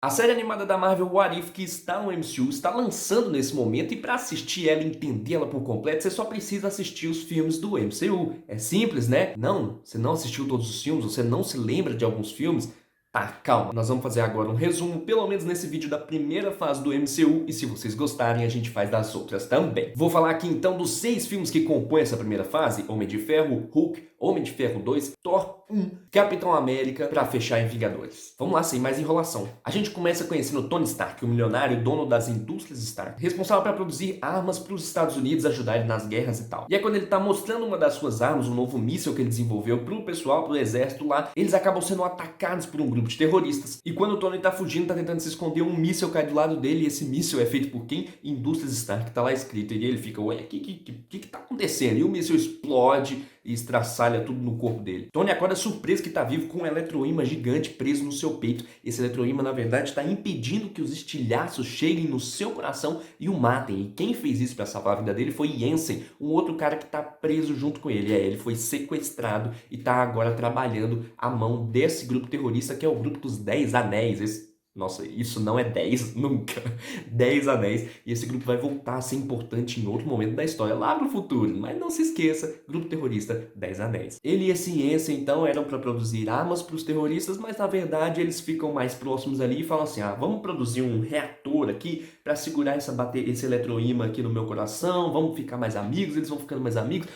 A série animada da Marvel What If, que está no MCU, está lançando nesse momento, e para assistir ela e entender ela por completo, você só precisa assistir os filmes do MCU. É simples, né? Não, você não assistiu todos os filmes, você não se lembra de alguns filmes? Tá, calma. Nós vamos fazer agora um resumo, pelo menos nesse vídeo, da primeira fase do MCU, e se vocês gostarem, a gente faz das outras também. Vou falar aqui então dos 6 filmes que compõem essa primeira fase: Homem de Ferro, Hulk, Homem de Ferro 2, Thor 1, Capitão América, pra fechar em Vingadores. Vamos lá, sem mais enrolação. A gente começa conhecendo Tony Stark, o milionário dono das indústrias Stark, responsável para produzir armas para os Estados Unidos ajudarem nas guerras e tal. E é quando ele tá mostrando uma das suas armas, um novo míssil que ele desenvolveu pro pessoal, pro exército lá, eles acabam sendo atacados por um grupo de terroristas. E quando o Tony tá fugindo, tá tentando se esconder, um míssil cai do lado dele, e esse míssil é feito por quem? Indústrias Stark, tá lá escrito. E ele fica, ué, o que tá acontecendo? E o míssil explode e estraçalha tudo no corpo dele. Tony acorda surpreso que tá vivo com um eletroímã gigante preso no seu peito. Esse eletroímã, na verdade, está impedindo que os estilhaços cheguem no seu coração e o matem. E quem fez isso para salvar a vida dele foi Jensen, um outro cara que tá preso junto com ele. Ele foi sequestrado e tá agora trabalhando à mão desse grupo terrorista, que é o grupo dos 10 Anéis. Nossa, isso não é 10 nunca. 10 anéis. E esse grupo vai voltar a ser importante em outro momento da história, lá no futuro. Mas não se esqueça, grupo terrorista 10 anéis. Ele e a ciência, então, eram para produzir armas para os terroristas, mas na verdade eles ficam mais próximos ali e falam assim, vamos produzir um reator aqui para segurar esse eletroímã aqui no meu coração, vamos ficar mais amigos, eles vão ficando mais amigos.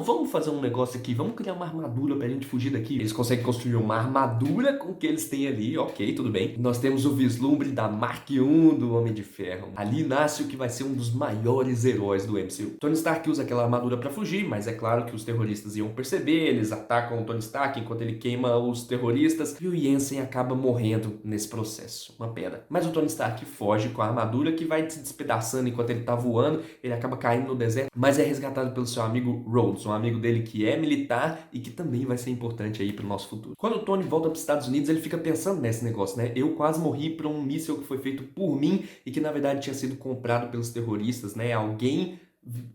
Vamos fazer um negócio aqui, vamos criar uma armadura pra gente fugir daqui. Eles conseguem construir uma armadura com o que eles têm ali, ok, tudo bem. Nós temos o vislumbre da Mark I do Homem de Ferro. Ali nasce o que vai ser um dos maiores heróis do MCU. Tony Stark usa aquela armadura pra fugir, mas é claro que os terroristas iam perceber, eles atacam o Tony Stark enquanto ele queima os terroristas, e o Jensen acaba morrendo nesse processo. Uma pena. Mas o Tony Stark foge com a armadura, que vai se despedaçando enquanto ele tá voando, ele acaba caindo no deserto, mas é resgatado pelo seu amigo Rhodes, um amigo dele que é militar e que também vai ser importante aí pro nosso futuro. Quando o Tony volta para os Estados Unidos, ele fica pensando nesse negócio, né? Eu quase morri por um míssil que foi feito por mim e que na verdade tinha sido comprado pelos terroristas, né? Alguém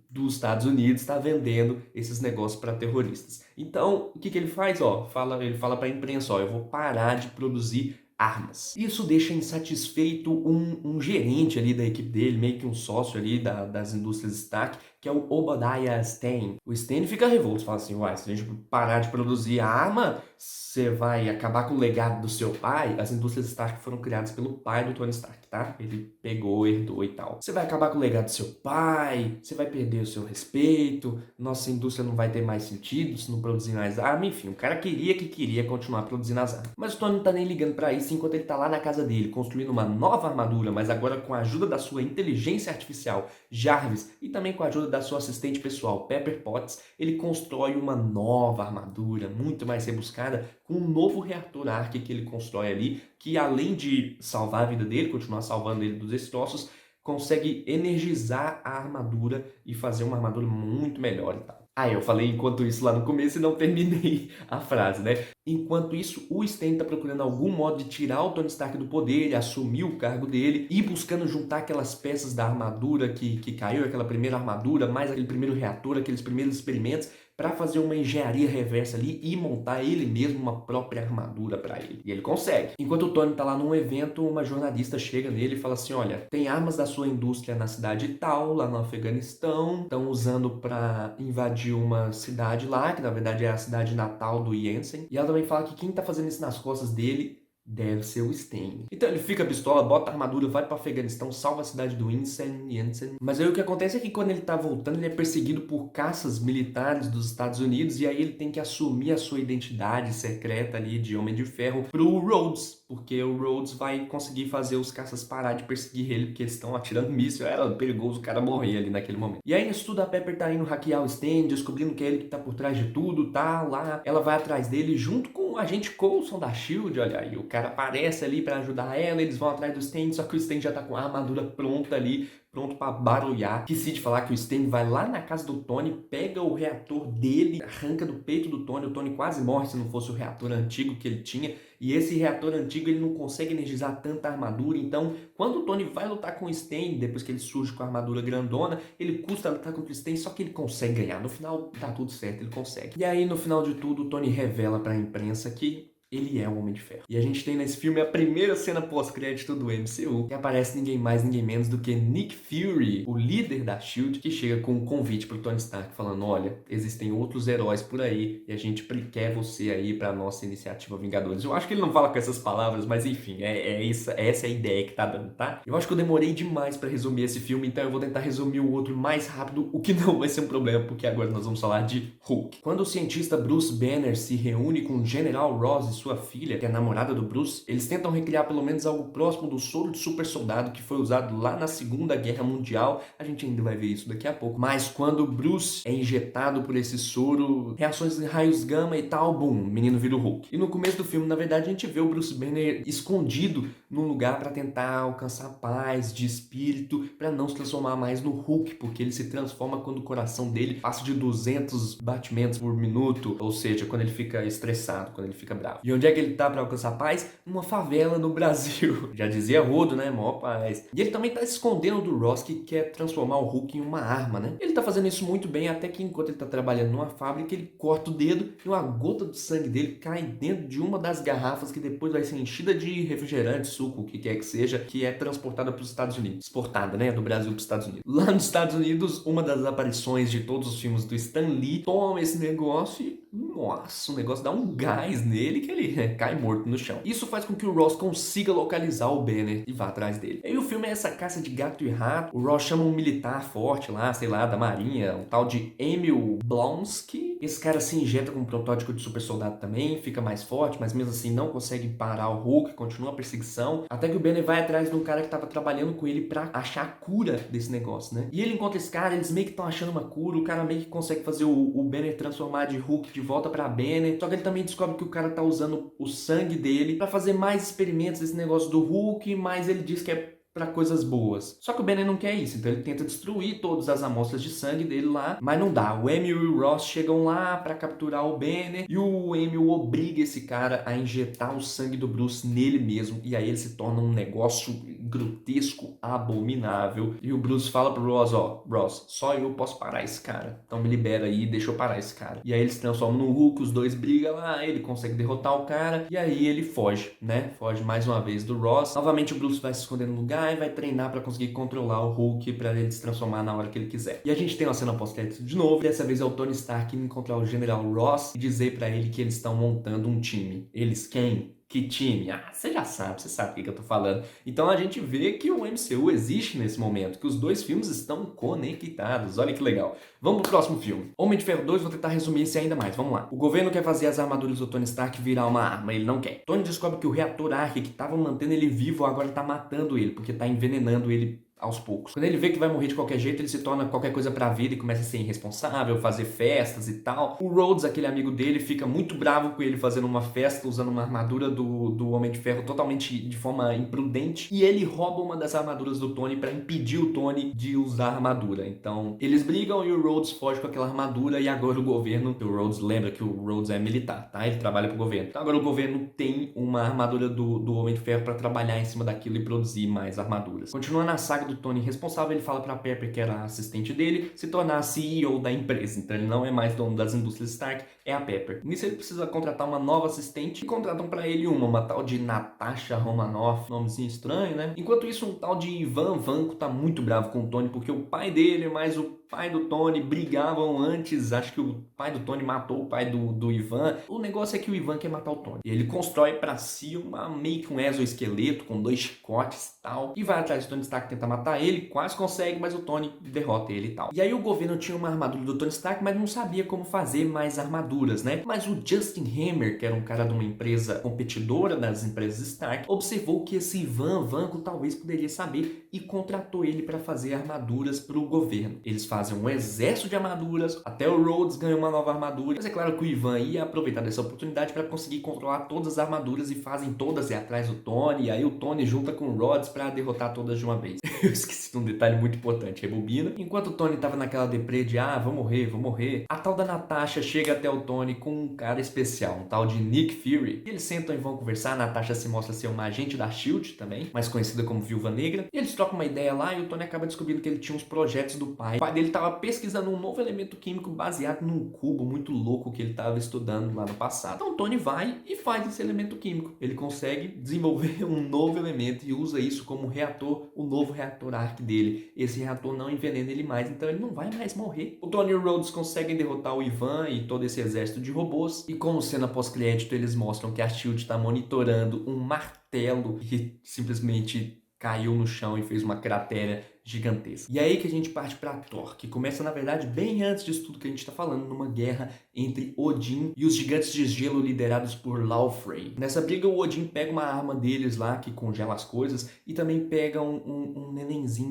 dos Estados Unidos está vendendo esses negócios para terroristas. Então, o que ele faz? Ele fala para a imprensa, eu vou parar de produzir armas. Isso deixa insatisfeito um gerente ali da equipe dele, meio que um sócio ali das indústrias Stark, que é o Obadiah Stane. O Stane fica revolto, fala assim, se a gente parar de produzir arma, você vai acabar com o legado do seu pai. As indústrias Stark foram criadas pelo pai do Tony Stark, tá? Ele pegou, herdou e tal. Você vai acabar com o legado do seu pai, você vai perder o seu respeito, nossa indústria não vai ter mais sentido se não produzir mais arma. Enfim, o cara queria continuar produzindo as armas. Mas o Tony não tá nem ligando pra isso enquanto ele tá lá na casa dele, construindo uma nova armadura, mas agora com a ajuda da sua inteligência artificial, Jarvis, e também com a ajuda da sua assistente pessoal, Pepper Potts, ele constrói uma nova armadura, muito mais rebuscada, com um novo reator Arc que ele constrói ali, que além de salvar a vida dele, continuar salvando ele dos destroços, consegue energizar a armadura e fazer uma armadura muito melhor e tal. Eu falei enquanto isso lá no começo e não terminei a frase, né? Enquanto isso, o Stan tá procurando algum modo de tirar o Tony Stark do poder, assumir o cargo dele e buscando juntar aquelas peças da armadura que caiu, aquela primeira armadura, mais aquele primeiro reator, aqueles primeiros experimentos, para fazer uma engenharia reversa ali e montar ele mesmo uma própria armadura para ele. E ele consegue. Enquanto o Tony tá lá num evento, uma jornalista chega nele e fala assim, olha, tem armas da sua indústria na cidade tal, lá no Afeganistão, estão usando para invadir uma cidade lá, que na verdade é a cidade natal do Jensen. E ela também fala que quem tá fazendo isso nas costas dele deve ser o Stan. Então ele fica pistola, bota a armadura, vai para o Afeganistão, salva a cidade do Jensen. Mas aí o que acontece é que quando ele tá voltando, ele é perseguido por caças militares dos Estados Unidos, e aí ele tem que assumir a sua identidade secreta ali de Homem de Ferro pro Rhodes, porque o Rhodes vai conseguir fazer os caças parar de perseguir ele, porque eles estão atirando míssil, era perigoso o cara morrer ali naquele momento. E aí nisso tudo a Pepper tá indo hackear o Stan, descobrindo que é ele que tá por trás de tudo, tá lá, ela vai atrás dele junto com o agente Coulson da SHIELD, olha aí, o cara aparece ali pra ajudar ela, eles vão atrás do Stan, só que o Stan já tá com a armadura pronta ali, pronto pra barulhar. Esqueci de falar que o Stan vai lá na casa do Tony, pega o reator dele, arranca do peito do Tony, o Tony quase morre se não fosse o reator antigo que ele tinha, e esse reator antigo ele não consegue energizar tanta armadura, então quando o Tony vai lutar com o Stan, depois que ele surge com a armadura grandona, ele custa lutar contra o Stan, só que ele consegue ganhar, no final tá tudo certo, ele consegue. E aí no final de tudo o Tony revela pra imprensa que Ele é o Homem de Ferro. E a gente tem nesse filme a primeira cena pós-crédito do MCU, que aparece ninguém mais, ninguém menos do que Nick Fury, o líder da SHIELD, que chega com um convite pro Tony Stark, falando, olha, existem outros heróis por aí, e a gente quer você aí pra nossa iniciativa Vingadores. Eu acho que ele não fala com essas palavras, mas enfim, essa é a ideia que tá dando, tá? Eu acho que eu demorei demais pra resumir esse filme, então eu vou tentar resumir o outro mais rápido, o que não vai ser um problema, porque agora nós vamos falar de Hulk. Quando o cientista Bruce Banner se reúne com o General Ross e sua filha, que é a namorada do Bruce, eles tentam recriar pelo menos algo próximo do soro de super soldado que foi usado lá na Segunda Guerra Mundial. A gente ainda vai ver isso daqui a pouco. Mas quando Bruce é injetado por esse soro, reações de raios gama e tal, bum, o menino vira o Hulk. E no começo do filme, na verdade, a gente vê o Bruce Banner escondido num lugar para tentar alcançar paz de espírito, para não se transformar mais no Hulk, porque ele se transforma quando o coração dele passa de 200 batimentos por minuto, ou seja, quando ele fica estressado, quando ele fica bravo. E onde é que ele tá para alcançar paz? Numa favela no Brasil. Já dizia Rodo, né? Mó paz. E ele também tá se escondendo do Ross, que quer transformar o Hulk em uma arma, né? Ele tá fazendo isso muito bem, até que enquanto ele tá trabalhando numa fábrica, ele corta o dedo e uma gota de sangue dele cai dentro de uma das garrafas que depois vai ser enchida de refrigerante, suco, o que quer que seja, que é transportada para os Estados Unidos. Exportada, né? Do Brasil para os Estados Unidos. Lá nos Estados Unidos, uma das aparições de todos os filmes do Stan Lee toma esse negócio e, nossa, o negócio dá um gás nele que ele cai morto no chão. Isso faz com que o Ross consiga localizar o Banner e vá atrás dele. E o filme é essa caça de gato e rato. O Ross chama um militar forte lá, sei lá, da marinha, um tal de Emil Blonsky. Esse cara se injeta com um protótipo de super soldado também, fica mais forte, mas mesmo assim não consegue parar o Hulk, continua a perseguição, até que o Banner vai atrás de um cara que tava trabalhando com ele pra achar a cura desse negócio, né? E ele encontra esse cara, eles meio que estão achando uma cura, o cara meio que consegue fazer o Banner transformar de Hulk de volta pra Banner, só que ele também descobre que o cara tá usando o sangue dele pra fazer mais experimentos desse negócio do Hulk, mas ele diz que é para coisas boas. Só que o Banner não quer isso, então ele tenta destruir todas as amostras de sangue dele lá, mas não dá. O Emil e o Ross chegam lá para capturar o Banner e o Emil obriga esse cara a injetar o sangue do Bruce nele mesmo, e aí ele se torna um negócio grotesco, abominável. E o Bruce fala pro Ross, ó, Ross, só eu posso parar esse cara, então me libera aí, deixa eu parar esse cara. E aí ele se transforma no Hulk, os dois brigam lá, ele consegue derrotar o cara, e aí ele foge, né? Foge mais uma vez do Ross. Novamente o Bruce vai se esconder no lugar e vai treinar pra conseguir controlar o Hulk pra ele se transformar na hora que ele quiser. E a gente tem uma cena pós-crédito de novo, dessa vez é o Tony Stark indo encontrar o General Ross e dizer pra ele que eles estão montando um time. Eles quem? Que time? Ah, você já sabe, você sabe o que eu tô falando. Então a gente vê que o MCU existe nesse momento, que os dois filmes estão conectados. Olha que legal. Vamos pro próximo filme. Homem de Ferro 2, vou tentar resumir esse ainda mais. Vamos lá. O governo quer fazer as armaduras do Tony Stark virar uma arma, ele não quer. Tony descobre que o reator Ark, que tava mantendo ele vivo, agora tá matando ele, porque tá envenenando ele aos poucos. Quando ele vê que vai morrer de qualquer jeito, ele se torna qualquer coisa pra vida e começa a ser irresponsável, fazer festas e tal. O Rhodes, aquele amigo dele, fica muito bravo com ele fazendo uma festa usando uma armadura do Homem de Ferro totalmente de forma imprudente, e ele rouba uma das armaduras do Tony pra impedir o Tony de usar a armadura. Então, eles brigam e o Rhodes foge com aquela armadura, e agora o governo, o Rhodes lembra que o Rhodes é militar, tá? Ele trabalha pro governo. Então agora o governo tem uma armadura do Homem de Ferro pra trabalhar em cima daquilo e produzir mais armaduras. Continuando a saga do Tony responsável, ele fala pra Pepper, que era a assistente dele, se tornar a CEO da empresa. Então ele não é mais dono das indústrias Stark, é a Pepper. Nisso ele precisa contratar uma nova assistente e contratam pra ele uma tal de Natasha Romanoff, nomezinho estranho, né? Enquanto isso, um tal de Ivan Vanko tá muito bravo com o Tony, porque o pai dele mais o pai do Tony brigavam antes. Acho que o pai do Tony matou o pai do Ivan. O negócio é que o Ivan quer matar o Tony. E ele constrói pra si meio que um exoesqueleto com 2 chicotes e tal. E vai atrás do Tony Stark tentar matar ele. Quase consegue, mas o Tony derrota ele e tal. E aí o governo tinha uma armadura do Tony Stark, mas não sabia como fazer mais armaduras, né? Mas o Justin Hammer, que era um cara de uma empresa competidora das empresas Stark, observou que esse Ivan Vanko talvez poderia saber e contratou ele para fazer armaduras para o governo. Eles fazem um exército de armaduras, até o Rhodes ganha uma nova armadura, mas é claro que o Ivan ia aproveitar dessa oportunidade para conseguir controlar todas as armaduras e fazem todas ir atrás do Tony, e aí o Tony junta com o Rhodes para derrotar todas de uma vez. Eu esqueci de um detalhe muito importante, rebobina. Enquanto o Tony tava naquela deprê de, vou morrer, a tal da Natasha chega até o Tony com um cara especial, um tal de Nick Fury. E eles sentam e vão conversar, a Natasha se mostra ser uma agente da SHIELD também, mais conhecida como Viúva Negra. E eles trocam uma ideia lá e o Tony acaba descobrindo que ele tinha uns projetos do pai. O pai dele tava pesquisando um novo elemento químico baseado num cubo muito louco que ele tava estudando lá no passado. Então o Tony vai e faz esse elemento químico. Ele consegue desenvolver um novo elemento e usa isso como reator, o novo reator Arc dele. Esse reator não envenena ele mais, então ele não vai mais morrer. O Tony e o Rhodes conseguem derrotar o Ivan e todo esse exército de robôs. E como cena pós-crédito, eles mostram que a SHIELD está monitorando um martelo que simplesmente caiu no chão e fez uma cratera gigantesca. E aí que a gente parte para Thor, que começa na verdade bem antes disso tudo que a gente está falando, numa guerra entre Odin e os gigantes de gelo liderados por Laufrey. Nessa briga o Odin pega uma arma deles lá que congela as coisas e também pega um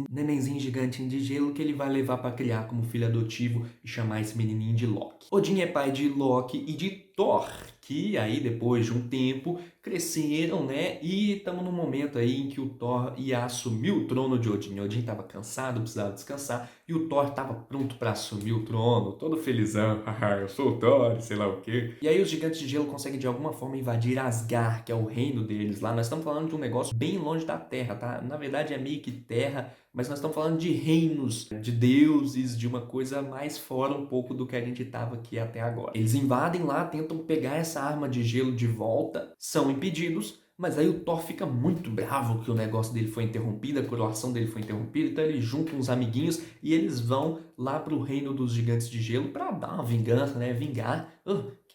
nenenzinho gigante de gelo que ele vai levar para criar como filho adotivo e chamar esse menininho de Loki. Odin é pai de Loki e de Thor, que aí depois de um tempo cresceram, né? E estamos num momento aí em que o Thor ia assumir o trono de Odin. Odin estava cansado, precisava descansar e o Thor estava pronto para assumir o trono, todo felizão. Eu sou o Thor, sei lá o quê. E aí os gigantes de gelo conseguem de alguma forma invadir Asgard, que é o reino deles lá. Nós estamos falando de um negócio bem longe da Terra, tá? Na verdade é meio que terra, mas nós estamos falando de reinos, de deuses, de uma coisa mais fora um pouco do que a gente estava aqui até agora. Eles invadem lá, tentam pegar essa arma de gelo de volta, são impedidos, mas aí o Thor fica muito bravo que o negócio dele foi interrompido, a coroação dele foi interrompida, então ele junta uns amiguinhos e eles vão lá pro reino dos gigantes de gelo para dar uma vingança, né? Vingar.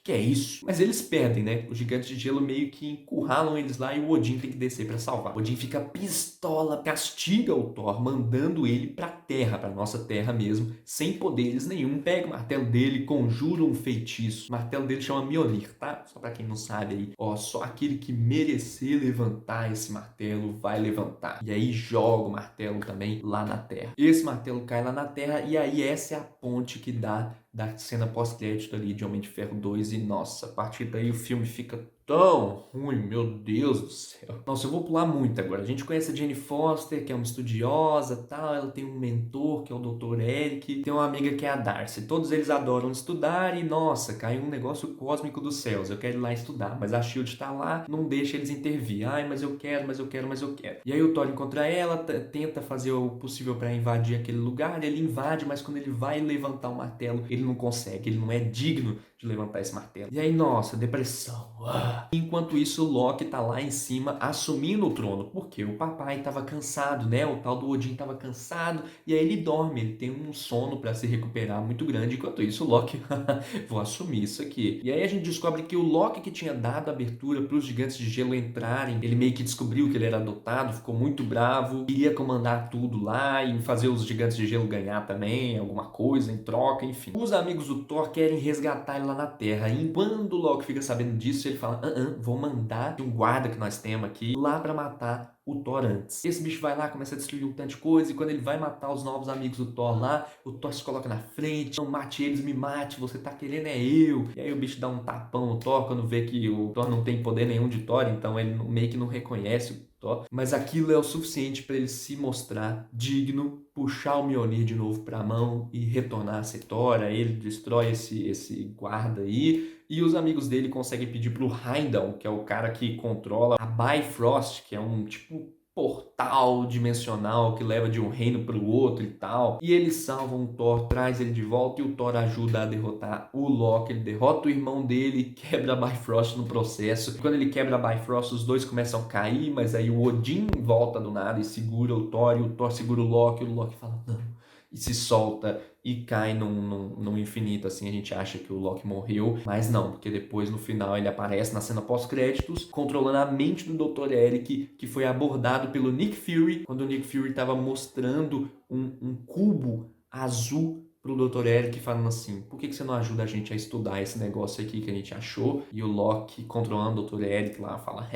Que é isso? Mas eles perdem, né? Os gigantes de gelo meio que encurralam eles lá e o Odin tem que descer pra salvar. O Odin fica pistola, castiga o Thor, mandando ele pra terra, pra nossa terra mesmo, sem poderes nenhum. Pega o martelo dele, conjura um feitiço. O martelo dele chama Mjolnir, tá? Só pra quem não sabe aí. Ó, só aquele que merecer levantar esse martelo vai levantar. E aí joga o martelo também lá na terra. Esse martelo cai lá na terra e aí essa é a ponte que dá da cena pós-crédito ali de Homem de Ferro 2 e nossa, a partir daí o filme fica tão ruim, meu Deus do céu. Nossa, eu vou pular muito agora. A gente conhece a Jane Foster, que é uma estudiosa, tal, ela tem um mentor, que é o Dr. Eric, tem uma amiga que é a Darcy. Todos eles adoram estudar e, nossa, caiu um negócio cósmico dos céus. Eu quero ir lá estudar, mas a SHIELD tá lá, não deixa eles intervir. Ai, mas eu quero. E aí o Thor encontra ela, tenta fazer o possível para invadir aquele lugar, ele invade, mas quando ele vai levantar o martelo, ele não consegue, ele não é digno de levantar esse martelo. E aí, nossa, depressão. Enquanto isso, o Loki tá lá em cima assumindo o trono, porque o papai tava cansado, né? O tal do Odin tava cansado, e aí ele dorme, ele tem um sono para se recuperar muito grande. Enquanto isso, o Loki, vou assumir isso aqui. E aí a gente descobre que o Loki que tinha dado abertura para os gigantes de gelo entrarem, ele meio que descobriu que ele era adotado, ficou muito bravo, queria comandar tudo lá e fazer os gigantes de gelo ganhar também, alguma coisa em troca, enfim. Os amigos do Thor querem resgatar ele lá na Terra, e quando o Loki fica sabendo disso, ele fala, vou mandar um guarda que nós temos aqui lá para matar o Thor antes. Esse bicho vai lá, começa a destruir um tanto de coisa, e quando ele vai matar os novos amigos do Thor lá, o Thor se coloca na frente, não mate eles, me mate, você tá querendo é eu. E aí o bicho dá um tapão no Thor, quando vê que o Thor não tem poder nenhum de Thor, então ele meio que não reconhece o Thor. Mas aquilo é o suficiente para ele se mostrar digno, puxar o Mjolnir de novo pra mão e retornar a ser Thor. Aí ele destrói esse guarda aí, e os amigos dele conseguem pedir pro Heimdall, que é o cara que controla a Bifrost, que é um tipo portal dimensional que leva de um reino para o outro e tal. E eles salvam o Thor, traz ele de volta e o Thor ajuda a derrotar o Loki. Ele derrota o irmão dele, quebra a Bifrost no processo. Quando ele quebra a Bifrost, os dois começam a cair, mas aí o Odin volta do nada e segura o Thor, e o Thor segura o Loki fala, não, e se solta e cai num infinito, assim, a gente acha que o Loki morreu, mas não, porque depois no final ele aparece na cena pós-créditos, controlando a mente do Dr. Eric, que foi abordado pelo Nick Fury, quando o Nick Fury estava mostrando um cubo azul pro Dr. Eric falando assim, por que você não ajuda a gente a estudar esse negócio aqui que a gente achou? E o Loki, controlando o Dr. Eric lá, fala,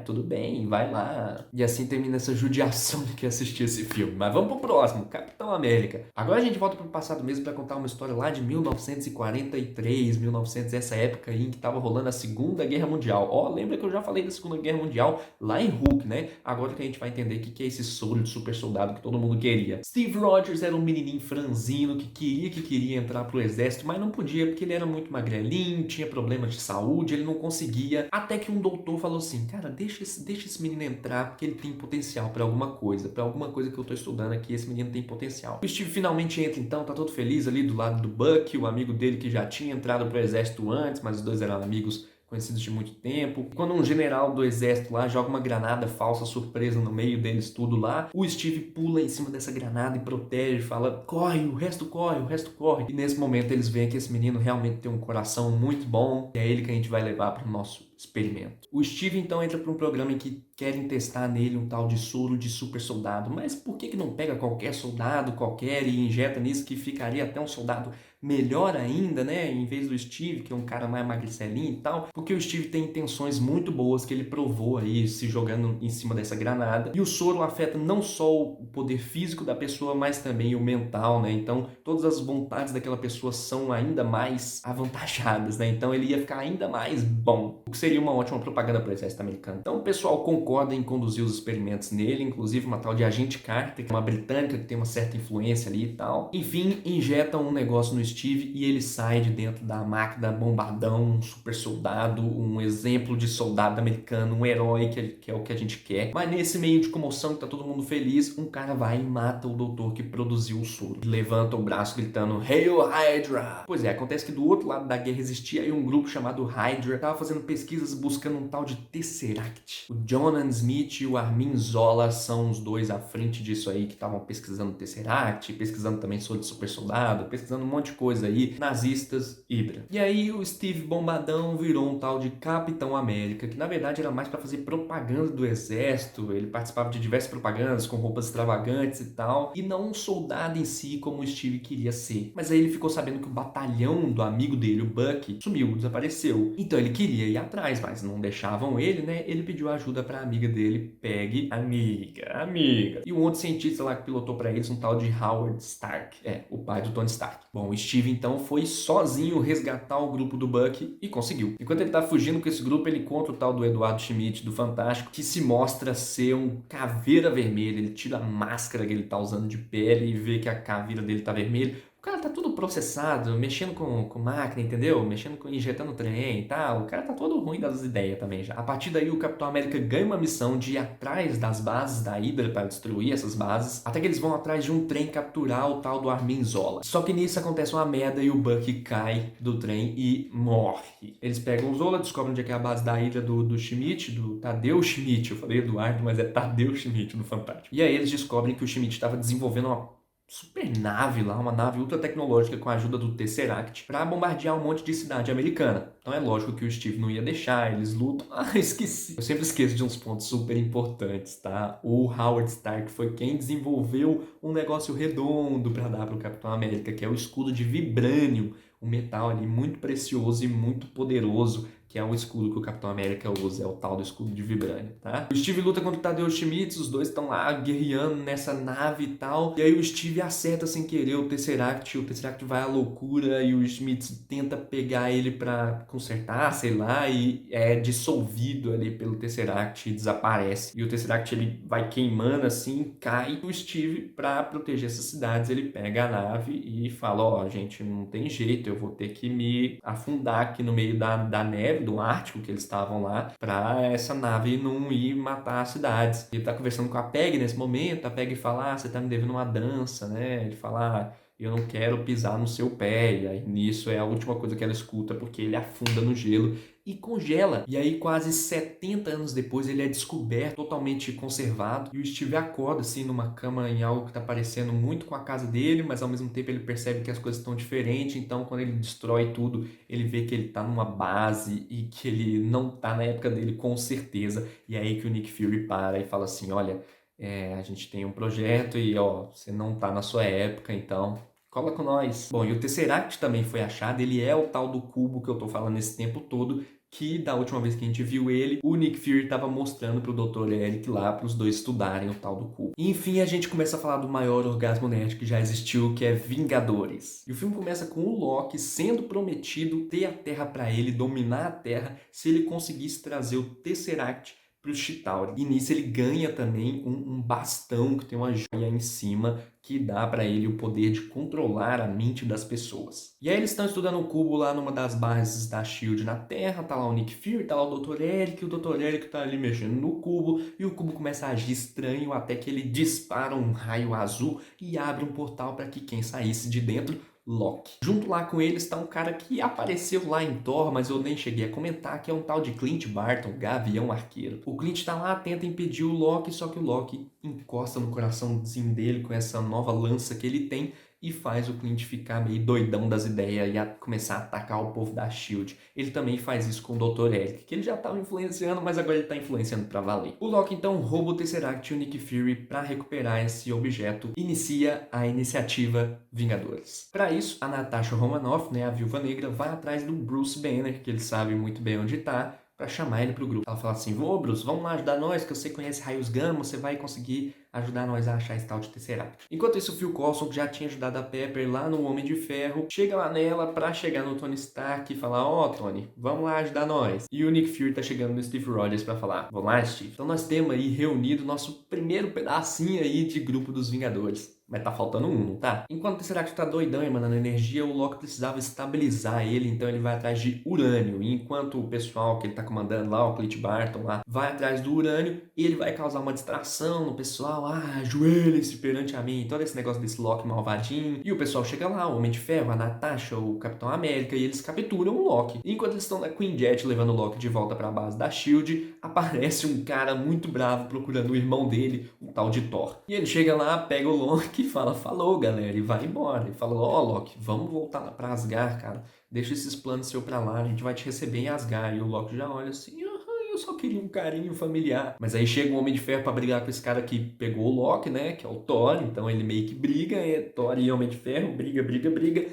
tudo bem, vai lá. E assim termina essa judiação de quem assistiu esse filme. Mas vamos pro próximo, Capitão América. Agora a gente volta pro passado mesmo para contar uma história lá de 1943, 1900, essa época aí em que tava rolando a Segunda Guerra Mundial. Ó, lembra que eu já falei da Segunda Guerra Mundial lá em Hulk, né? Agora que a gente vai entender o que é esse soro de super soldado que todo mundo queria. Steve Rogers era um menininho franzino que queria entrar pro exército, mas não podia porque ele era muito magrelinho, tinha problemas de saúde, ele não conseguia. Até que um doutor falou assim, cara, deixa esse menino entrar porque ele tem potencial para alguma coisa que eu tô estudando aqui, esse menino tem potencial. O Steve finalmente entra então, tá todo feliz ali do lado do Bucky, o amigo dele que já tinha entrado pro exército antes, mas os dois eram amigos conhecidos de muito tempo. Quando um general do exército lá joga uma granada falsa surpresa no meio deles tudo lá, o Steve pula em cima dessa granada e protege, fala, corre, o resto corre, o resto corre. E nesse momento eles veem que esse menino realmente tem um coração muito bom, e é ele que a gente vai levar para o nosso experimento. O Steve então entra para um programa em que querem testar nele um tal de soro de super soldado, mas por que não pega qualquer soldado qualquer e injeta nisso que ficaria até um soldado melhor ainda, né? Em vez do Steve, que é um cara mais magricelinho e tal, porque o Steve tem intenções muito boas que ele provou aí se jogando em cima dessa granada. E o soro afeta não só o poder físico da pessoa, mas também o mental, né? Então, todas as vontades daquela pessoa são ainda mais avantajadas, né? Então, ele ia ficar ainda mais bom, o que seria uma ótima propaganda para o exército americano. Então, o pessoal concorda em conduzir os experimentos nele, inclusive uma tal de Agente Carter, que é uma britânica que tem uma certa influência ali e tal. Enfim, injetam um negócio no Steve e ele sai de dentro da máquina bombadão, um super soldado, um exemplo de soldado americano, um herói que é o que a gente quer. Mas nesse meio de comoção que tá todo mundo feliz, um cara vai e mata o doutor que produziu o soro. Levanta o braço gritando, Hail Hydra! Pois é, acontece que do outro lado da guerra existia aí um grupo chamado Hydra, tava fazendo pesquisas buscando um tal de Tesseract. O Jonan Smith e o Armin Zola são os dois à frente disso aí, que estavam pesquisando Tesseract, pesquisando também sobre super soldado, pesquisando um monte de coisa aí, nazistas, Hydra. E aí o Steve Bombadão virou um tal de Capitão América, que na verdade era mais para fazer propaganda do exército, ele participava de diversas propagandas com roupas extravagantes e tal, e não um soldado em si como o Steve queria ser. Mas aí ele ficou sabendo que o batalhão do amigo dele, o Bucky, sumiu, desapareceu. Então ele queria ir atrás, mas não deixavam ele, né? Ele pediu ajuda pra amiga dele, Peggy, amiga. E um outro cientista lá que pilotou pra eles, um tal de Howard Stark, o pai do Tony Stark. Bom, o Steve então foi sozinho resgatar o grupo do Bucky e conseguiu. Enquanto ele tá fugindo com esse grupo, ele encontra o tal do Eduardo Schmidt do Fantástico, que se mostra ser um caveira vermelha. Ele tira a máscara que ele tá usando de pele e vê que a caveira dele tá vermelha. O cara tá tudo processado, mexendo com máquina, entendeu? Injetando trem e tal. O cara tá todo ruim das ideias também já. A partir daí, o Capitão América ganha uma missão de ir atrás das bases da Hydra para destruir essas bases, até que eles vão atrás de um trem capturar o tal do Armin Zola. Só que nisso acontece uma merda e o Bucky cai do trem e morre. Eles pegam o Zola, descobrem onde é que é a base da Hydra do Schmidt, do Tadeu Schmidt. Eu falei Eduardo, mas é Tadeu Schmidt no Fantástico. E aí eles descobrem que o Schmidt estava desenvolvendo uma super nave lá, uma nave ultra tecnológica com a ajuda do Tesseract para bombardear um monte de cidade americana. Então é lógico que o Steve não ia deixar, eles lutam. Esqueci. Eu sempre esqueço de uns pontos super importantes, tá? O Howard Stark foi quem desenvolveu um negócio redondo para dar pro Capitão América, que é o escudo de vibrânio, um metal ali muito precioso e muito poderoso, que é o escudo que o Capitão América usa, é o tal do escudo de vibrânio, tá? O Steve luta contra o Tadeu Schmidt, os dois estão lá guerreando nessa nave e tal, e aí o Steve acerta sem querer o Tesseract vai à loucura e o Schmidt tenta pegar ele pra consertar, sei lá, e é dissolvido ali pelo Tesseract e desaparece. E o Tesseract ele vai queimando assim, cai. O Steve, pra proteger essas cidades, ele pega a nave e fala, ó, gente, não tem jeito, eu vou ter que me afundar aqui no meio da neve, do Ártico que eles estavam lá, pra essa nave não ir matar as cidades. Ele tá conversando com a Peg nesse momento, a Peg fala, você tá me devendo uma dança, né? Ele fala, eu não quero pisar no seu pé. E aí nisso é a última coisa que ela escuta, porque ele afunda no gelo e congela. E aí quase 70 anos depois ele é descoberto, totalmente conservado, e o Steve acorda assim numa cama em algo que tá parecendo muito com a casa dele, mas ao mesmo tempo ele percebe que as coisas estão diferentes. Então quando ele destrói tudo, ele vê que ele tá numa base e que ele não tá na época dele com certeza. E é aí que o Nick Fury para e fala assim, olha, a gente tem um projeto e ó, você não tá na sua época, então Cola com nós. Bom, e o Tesseract também foi achado, ele é o tal do cubo que eu tô falando esse tempo todo, que da última vez que a gente viu ele, o Nick Fury estava mostrando pro Dr. Eric lá, para os dois estudarem o tal do cubo. E, enfim, a gente começa a falar do maior orgasmo nerd que já existiu, que é Vingadores. E o filme começa com o Loki sendo prometido ter a Terra para ele, dominar a Terra, se ele conseguisse trazer o Tesseract pro Chitauri. E nisso ele ganha também um bastão que tem uma joia em cima que dá para ele o poder de controlar a mente das pessoas. E aí eles estão estudando o cubo lá numa das bases da SHIELD na Terra, tá lá o Nick Fury, tá lá o Dr. Eric, o Dr. Eric tá ali mexendo no cubo, e o cubo começa a agir estranho até que ele dispara um raio azul e abre um portal para que quem saísse de dentro, Loki. Junto lá com ele está um cara que apareceu lá em Thor, mas eu nem cheguei a comentar, que é um tal de Clint Barton, Gavião Arqueiro. O Clint tá lá, tenta impedir o Loki, só que o Loki encosta no coraçãozinho dele com essa nova lança que ele tem e faz o Clint ficar meio doidão das ideias e começar a atacar o povo da SHIELD. Ele também faz isso com o Dr. Eric, que ele já estava influenciando, mas agora ele está influenciando para valer. O Loki então rouba o Tesseract e o Nick Fury para recuperar esse objeto. Inicia a iniciativa Vingadores. Para isso, a Natasha Romanoff, né, a Viúva Negra, vai atrás do Bruce Banner, que ele sabe muito bem onde está, para chamar ele pro grupo. Ela fala assim: ô Bruce, vamos lá ajudar nós, que você conhece raios gama, você vai conseguir ajudar nós a achar esse tal de Tesseract. Enquanto isso, o Phil Coulson, que já tinha ajudado a Pepper lá no Homem de Ferro, chega lá nela pra chegar no Tony Stark e falar: ó, Tony, vamos lá ajudar nós. E o Nick Fury tá chegando no Steve Rogers pra falar: vamos lá, Steve. Então nós temos aí reunido nosso primeiro pedacinho aí de grupo dos Vingadores. Mas tá faltando um, não tá? Enquanto o Tesseract tá doidão emanando energia, o Loki precisava estabilizar ele, então ele vai atrás de urânio. E enquanto o pessoal que ele tá comandando lá, o Clint Barton lá, vai atrás do urânio, ele vai causar uma distração no pessoal. Ajoelhem-se perante a mim. Todo esse negócio desse Loki malvadinho. E o pessoal chega lá, o Homem de Ferro, a Natasha, o Capitão América, e eles capturam o Loki. E enquanto eles estão na Queen Jet levando o Loki de volta pra base da SHIELD, aparece um cara muito bravo procurando o irmão dele, o tal de Thor. E ele chega lá, pega o Loki e fala: falou, galera, e vai embora. E fala: ó, Loki, vamos voltar lá pra Asgard, cara. Deixa esses planos seus pra lá, a gente vai te receber em Asgard. E o Loki já olha assim: eu só queria um carinho familiar. Mas aí chega um Homem de Ferro pra brigar com esse cara que pegou o Loki, né? Que é o Thor. Então ele meio que briga. Thor e Homem de Ferro, briga.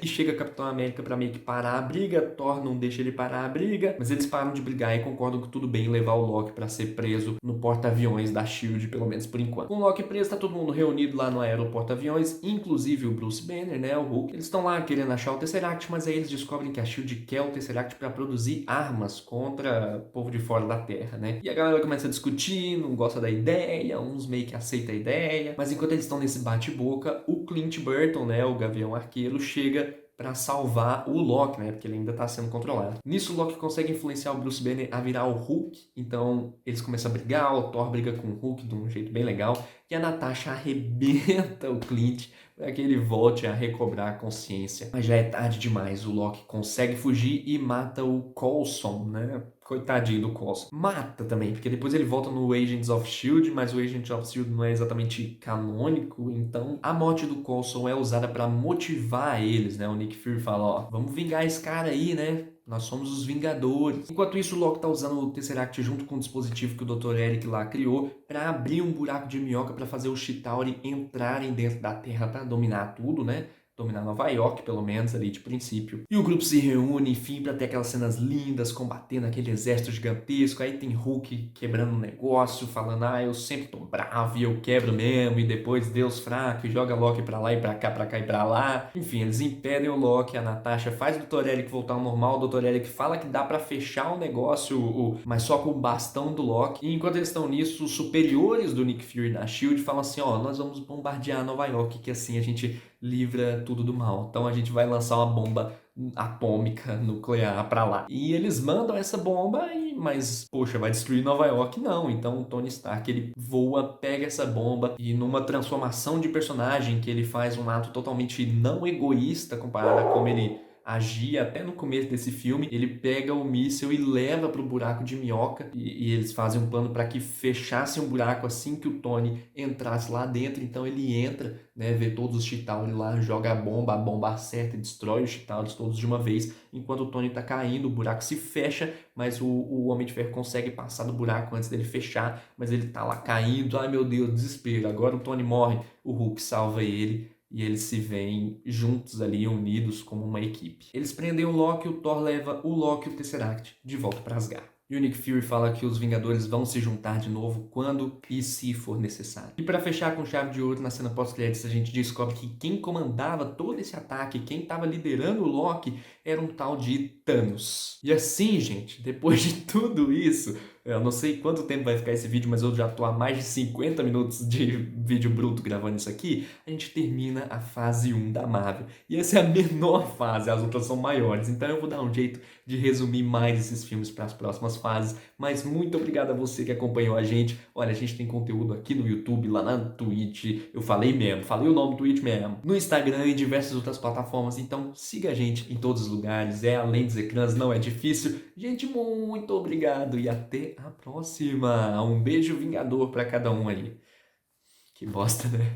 E chega Capitão América pra meio que parar a briga. Thor não deixa ele parar a briga. Mas eles param de brigar e concordam que tudo bem levar o Loki pra ser preso no porta-aviões da SHIELD, pelo menos por enquanto. Com o Loki preso, tá todo mundo reunido lá no aeroporto-aviões, inclusive o Bruce Banner, né? O Hulk. Eles estão lá querendo achar o Tesseract, mas aí eles descobrem que a SHIELD quer o Tesseract pra produzir armas contra o povo de fora da Terra, né? E a galera começa a discutir, não gosta da ideia, uns meio que aceitam a ideia, mas enquanto eles estão nesse bate-boca, o Clint Barton, né, o Gavião Arqueiro, chega para salvar o Loki, né? Porque ele ainda tá sendo controlado. Nisso, o Loki consegue influenciar o Bruce Banner a virar o Hulk. Então, eles começam a brigar. O Thor briga com o Hulk de um jeito bem legal. E a Natasha arrebenta o Clint para que ele volte a recobrar a consciência. Mas já é tarde demais. O Loki consegue fugir e mata o Coulson, né? Coitadinho do Coulson. Mata também, porque depois ele volta no Agents of S.H.I.E.L.D., mas o Agents of S.H.I.E.L.D. não é exatamente canônico, então a morte do Coulson é usada para motivar eles, né? O Nick Fury fala: ó, vamos vingar esse cara aí, né? Nós somos os Vingadores. Enquanto isso, o Loki tá usando o Tesseract junto com o dispositivo que o Dr. Eric lá criou para abrir um buraco de minhoca para fazer os Chitauri entrarem dentro da Terra para dominar tudo, né? Dominar Nova York, pelo menos, ali de princípio. E o grupo se reúne, enfim, pra ter aquelas cenas lindas, combatendo aquele exército gigantesco. Aí tem Hulk quebrando um negócio, falando: eu sempre tô bravo e eu quebro mesmo. E depois Deus fraco e joga Loki pra lá e pra cá e pra lá. Enfim, eles impedem o Loki, a Natasha faz o Dr. Eric voltar ao normal. O Dr. Eric fala que dá pra fechar o negócio, mas só com o bastão do Loki. E enquanto eles estão nisso, os superiores do Nick Fury da SHIELD falam assim: nós vamos bombardear Nova York, que assim a gente livra tudo do mal. Então a gente vai lançar uma bomba atômica, nuclear pra lá. E eles mandam essa bomba, mas, poxa, vai destruir Nova York? Não. Então o Tony Stark, ele voa, pega essa bomba e numa transformação de personagem que ele faz um ato totalmente não egoísta comparado a como ele agia até no começo desse filme, ele pega o míssil e leva para o buraco de minhoca e eles fazem um plano para que fechasse um buraco assim que o Tony entrasse lá dentro. Então ele entra, né, vê todos os Chitauri lá, joga a bomba acerta e destrói os Chitauri todos de uma vez. Enquanto o Tony tá caindo, o buraco se fecha, mas o Homem de Ferro consegue passar do buraco antes dele fechar, mas ele tá lá caindo. Ai meu Deus, desespero, agora o Tony morre, o Hulk salva ele, e eles se veem juntos ali, unidos como uma equipe. Eles prendem o Loki, o Thor leva o Loki e o Tesseract de volta para Asgard. E o Nick Fury fala que os Vingadores vão se juntar de novo quando e se for necessário. E para fechar com chave de ouro, na cena pós-créditos, a gente descobre que quem comandava todo esse ataque, quem estava liderando o Loki, era um tal de Thanos. E assim, gente, depois de tudo isso, eu não sei quanto tempo vai ficar esse vídeo, mas eu já tô há mais de 50 minutos de vídeo bruto gravando isso aqui. A gente termina a fase 1 da Marvel. E essa é a menor fase, as outras são maiores. Então eu vou dar um jeito de resumir mais esses filmes para as próximas fases. Mas muito obrigado a você que acompanhou a gente. Olha, a gente tem conteúdo aqui no YouTube, lá na Twitch. Eu falei mesmo, falei o nome do Twitch mesmo. No Instagram e diversas outras plataformas. Então siga a gente em todos os lugares. É além dos ecrãs, não é difícil. Gente, muito obrigado e até a próxima. Um beijo vingador para cada um aí. Que bosta, né?